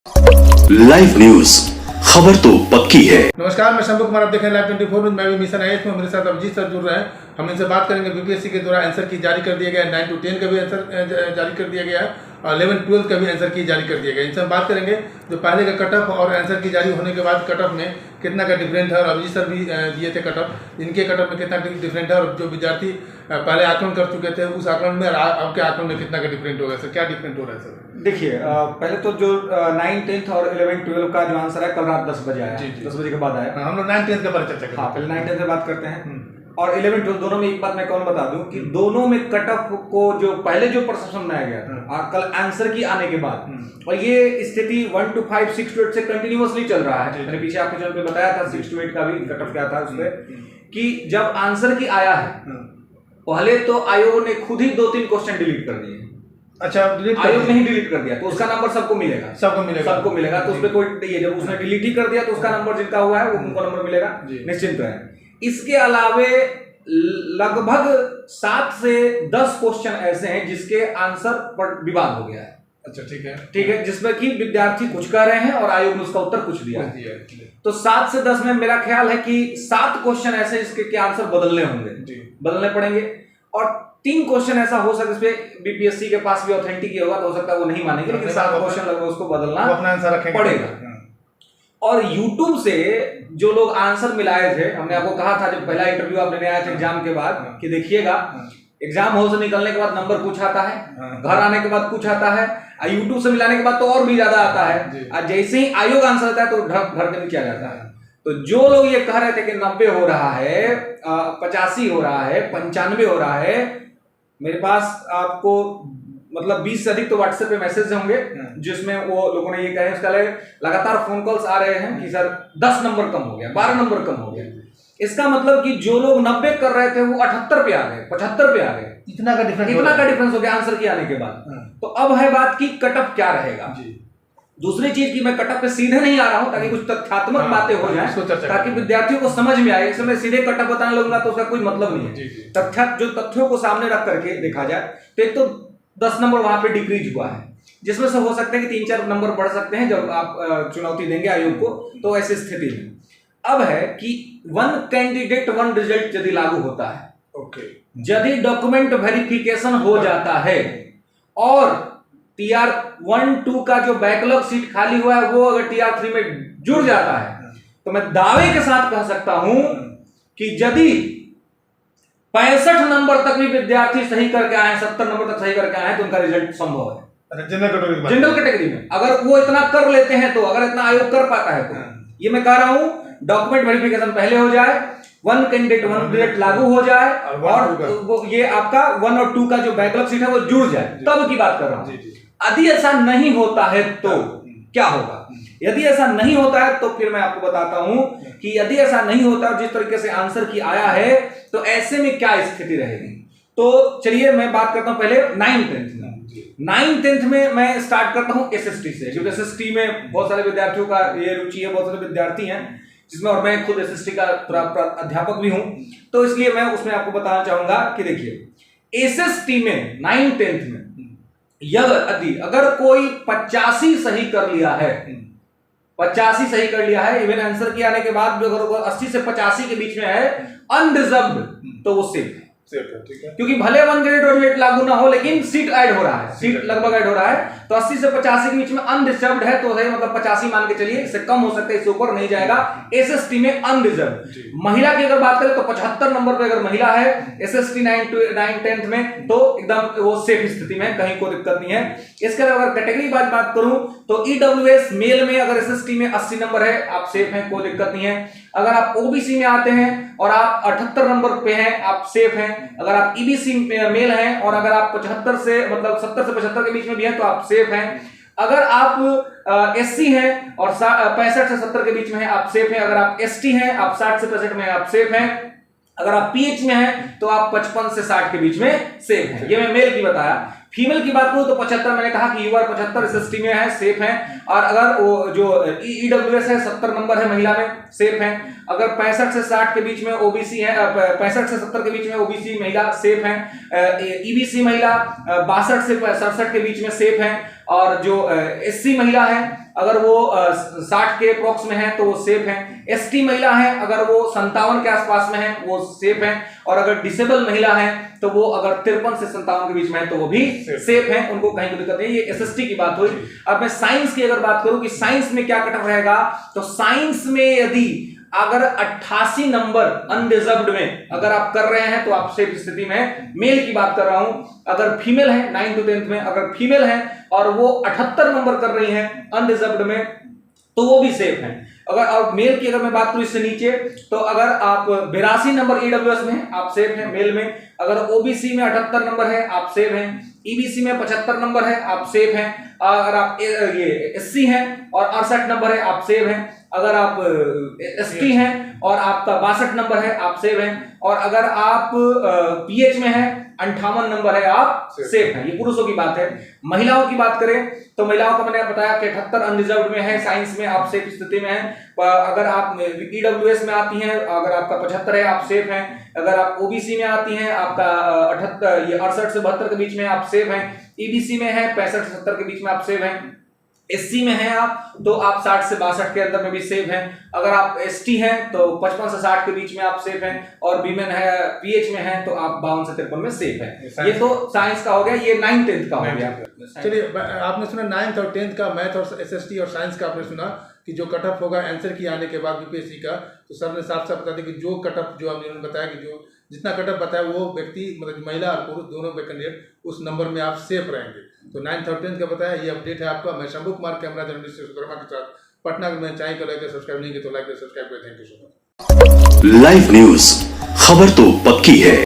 Live news, खबर तो पक्की है। नमस्कार, मैं शंभू कुमार, आप देख रहे हैं लाइव 24 में। मैं भी मिशन आईएएस में, मेरे साथ अभिजीत सर जुड़ रहे हैं। हम इनसे बात करेंगे। बीपीएससी के द्वारा आंसर की जारी कर दिया गया है। 9 to 10 का भी आंसर जारी कर दिया गया है और 11-12 का भी आंसर की जारी कर दिया गया है। इनसे हम बात करेंगे जो पहले का कट ऑफ और आंसर की जारी होने के बाद कट ऑफ में कितना का डिफरेंट है। और अभिजीत सर भी दिए थे कट ऑफ, इनके कट ऑफ में कितना डिफरेंट है और जो विद्यार्थी पहले आकलन कर चुके थे उस आकलन में अब के आकलन में कितना का डिफरेंट होगा। सर क्या डिफरेंट हो रहा है? सर देखिए, पहले तो जो 9, 10 और 11, 12 का जो आंसर है कल रात 10 बजे आया। 10 बजे के बाद आया। हम लोग 9, 10 के बारे में चर्चा करें। हाँ, पहले 9, 10 से बात करते हैं। और 11, 12 दोनों में एक बात मैं कौन बता दूं कि दोनों में कट ऑफ को जो पहले जो परसेप्शन बनाया गया था कल आंसर की आने के बाद, और ये स्थिति 1 to 5, 6 to 8 से कंटिन्यूअसली चल रहा है। मैंने पीछे आपके चैनल पे बताया था 6 to 8 का भी कट ऑफ क्या था उसमें, कि जब आंसर की आया है पहले तो आयोग ने खुद ही 2-3 क्वेश्चन डिलीट कर दिए। अच्छा, आयोग ने ही डिलीट कर दिया तो उसका नंबर सबको मिलेगा। सबको मिलेगा तो उसमें कोई नहीं है। जब उसने डिलीट ही कर दिया तो उसका नंबर जिनका हुआ है वो उनको नंबर मिलेगा, निश्चिंत है। इसके अलावे लगभग 7 से 10 क्वेश्चन ऐसे हैं जिसके आंसर पर विवाद हो गया है। अच्छा, ठीक है, जिसमें कि विद्यार्थी कुछ कह रहे हैं और आयोग ने उसका उत्तर कुछ दिया। तो 7 से 10 में मेरा ख्याल है कि 7 क्वेश्चन ऐसे जिसके आंसर बदलने होंगे, बदलने पड़ेंगे। और 3 क्वेश्चन ऐसा हो सकता है इसपे बीपीएससी के पास भी ऑथेंटिक होगा तो हो सकता है वो नहीं मानेंगे, लेकिन 7 क्वेश्चन लगभग उसको बदलना पड़ेगा। और यूट्यूब से जो लोग आंसर मिलाए थे, हमने आपको कहा था जब पहला इंटरव्यू आप लेने आए थे एग्जाम के बाद कि देखिएगा एग्जाम हॉल से निकलने के बाद नंबर कुछ आता है, घर आने के बाद कुछ आता है, यूट्यूब से मिलाने के बाद तो और भी ज्यादा आता है, और जैसे ही आयोग आंसर आता है तो घर के नीचे आ जाता है। तो जो लोग ये कह रहे थे कि 90 हो रहा है, 85 हो रहा है, 95 हो रहा है, मेरे पास आपको मतलब 20 से अधिक तो व्हाट्सएप पे मैसेज होंगे जिसमें वो लोगों ने ये कहे, उसका लगातार फोन कॉल्स आ रहे हैं कि सर 10 नंबर कम हो गया, 12 नंबर कम हो गया। इसका मतलब कि जो लोग 90 कर रहे थे वो 78 पे आ गए, 75 पे आ गए। इतना का डिफरेंस हो गया आंसर के आने के बाद। तो अब है बात की कट ऑफ क्या रहेगा। दूसरी चीज की मैं कट ऑफ पे सीधे नहीं आ रहा हूं ताकि कुछ तथ्यात्मक बातें हो जाएं, ताकि विद्यार्थियों को समझ में आए। इसमें सीधे कट ऑफ बताने लगूंगा तो उसका कोई मतलब नहीं है। तथ्यों को सामने रख करके देखा जाए तो एक तो 10 नंबर वहां पे डिक्रीज हुआ है, जिसमें से हो सकता है कि 3-4 नंबर बढ़ सकते हैं जब आप चुनौती देंगे आयोग को। तो ऐसी स्थिति में अब है कि 1 कैंडिडेट 1 रिजल्ट यदि लागू होता है, यदि डॉक्यूमेंट वेरिफिकेशन हो जाता है और TR 1-2 का जो बैकलॉग सीट खाली हुआ है वो अगर TR 3 में जुड़ जाता है तो मैं दावे के साथ कह सकता हूं कि यदि 65 नंबर तक भी विद्यार्थी सही करके आए, 70 नंबर तक सही करके आए तो उनका रिजल्ट संभव है। जनरल कैटेगरी में अगर वो इतना कर लेते हैं तो, अगर इतना आयोग कर पाता है तो, ये मैं कह रहा हूं डॉक्यूमेंट वेरिफिकेशन पहले हो जाए, 1 कैंडिडेट 1 रिजल्ट लागू हो जाए और वो ये आपका 1 और 2 का जो बैकलॉग सीट है वो जुड़ जाए, तब की बात कर रहा हूं। यदि ऐसा नहीं होता है तो क्या होगा? यदि ऐसा नहीं होता है तो फिर मैं आपको बताता हूं कि यदि ऐसा नहीं होता और जिस तरीके से आंसर की आया है तो ऐसे में क्या स्थिति रहेगी। तो चलिए मैं बात करता हूं पहले 9-10 में। 9-10 में मैं स्टार्ट करता हूं SST से, क्योंकि SST में बहुत सारे विद्यार्थियों का ये रुचि है, बहुत सारे विद्यार्थी हैं जिसमें, और मैं खुद SST का अध्यापक भी हूं, तो इसलिए मैं उसमें आपको बताना चाहूंगा कि देखिए SST में 9-10 में यदि अगर कोई 85 सही कर लिया है, 85 सही कर लिया है, इवन आंसर के आने के बाद भी अगर 80 से 85 के बीच में है अनरिजर्व्ड तो वो सेफ है। ठीक है, क्योंकि भले 1 कैंडिडेट लागू ना हो लेकिन सीट ऐड हो रहा है, सीट लगभग ऐड हो रहा है। तो 80 से 85 के बीच में अनरिजर्व्ड है तो सही, मतलब 85 मान के चलिए, इससे कम हो सकता है, इससे ऊपर नहीं जाएगा। SST में अनरिजर्व्ड। महिला की अगर बात करें तो 75 नंबर पे अगर महिला है SST 9-10 में तो एकदम वो सेफ स्थिति में, कहीं कोई दिक्कत नहीं है। इसके अलावा अगर कैटेगरी की बात करूं तो EWS मेल में अगर SST में 80 नंबर है आप सेफ हैं, कोई दिक्कत नहीं है। अगर आप OBC में आते हैं और आप 78 नंबर पे हैं आप सेफ हैं। अगर आप EBC मेल हैं और अगर आप 75 से मतलब 70 से 75 के बीच में भी हैं तो आप सेफ हैं। अगर आप SC हैं और 65 से 70 के बीच में हैं आप सेफ हैं। अगर आप ST हैं आप 60 से 65 में आप सेफ हैं। अगर आप PH में हैं तो आप 55 से 60 के बीच में सेफ हैं। ये मैं मेल की बताया। फीमेल की बात करूं तो 75 मैंने कहा कि UR 75 SST में है, सेफ है। और अगर वो जो EWS है 70 नंबर है महिला में, सेफ है। अगर 65 से 60 के बीच में OBC है, 65 से 70 के बीच में OBC महिला सेफ है। EBC महिला 62 से 67 के बीच में सेफ है। और जो SC महिला है अगर वो 60 के अप्रोक्स में है तो वो सेफ है। ST महिला है अगर वो 57 के आसपास में है वो सेफ है। और अगर डिसेबल महिला है तो वो अगर 53 से 57 के बीच में है तो वो भी सेफ है, उनको कहीं कोई दिक्कत नहीं। ये SST की बात हुई। अब मैं साइंस की अगर बात करूं कि साइंस में क्या कटअप रहेगा, तो साइंस में यदि अगर 88 नंबर अनरिजर्व्ड में अगर आप कर रहे हैं तो आप सेफ स्थिति में। मेल की बात कर रहा हूं, अगर फीमेल है 9 to 10 में अगर फीमेल है और वो 78 नंबर कर रही है अनरिजर्व्ड में तो वो भी सेफ है। अगर और मेल की अगर मैं बात करूं इससे नीचे, तो अगर आप 82 नंबर EWS में हैं आप सेफ हैं मेल में। अगर OBC में 78 नंबर है आप सेफ हैं। EBC में 75 नंबर है आप सेफ हैं। अगर आप ये SC हैं और 68 नंबर है आप सेफ हैं। अगर आप ST हैं और आपका 62 नंबर है आप सेफ हैं। और अगर आप PH में हैं 58 नंबर है आप सेफ हैं। ये पुरुषों की बात है। महिलाओं की बात करें तो महिलाओं का मैंने बताया कि 78 अनरिजर्व्ड में है, साइंस में आप सेफ स्थिति में हैं। अगर आप EWS में आती हैं अगर आपका 75 है आप सेफ हैं। अगर आप OBC में आती हैं आपका 68 से 72 के बीच में आप सेफ हैं। EBC में है 65 से 70 के बीच में आप सेफ हैं। SC में हैं आप तो आप 60 से 62 के अंदर में भी सेफ हैं। अगर आप ST हैं तो 55 से 60 के बीच में आप सेफ हैं। और वीमेन है PH में हैं तो आप 52 से 53 में सेफ हैं। ये तो साइंस का हो गया, ये 9th 10th का हो गया। चलिए, आपने सुना 9th और 10th का मैथ और SST और साइंस का आपने सुना कि जो कटअप होगा आंसर की आने के बाद BPSC का, तो सर ने साफ साफ बता दिया कि जो कटअप जो आपने बताया कि जो जितना कटअप बताया वो व्यक्ति मतलब महिला और पुरुष दोनों कैंडिडेट उस नंबर में आप सेफ रहेंगे। तो 9th और 10th का बताया, ये अपडेट है आपका। मैं शंभू कुमार कैमरा जर्नलिस्ट सुधर्मा के साथ पटना में। चाहे को लाइक सब्सक्राइब नहीं किया तो लाइक सब्सक्राइब करें। Thank you so much. Live news, खबर तो पक्की है।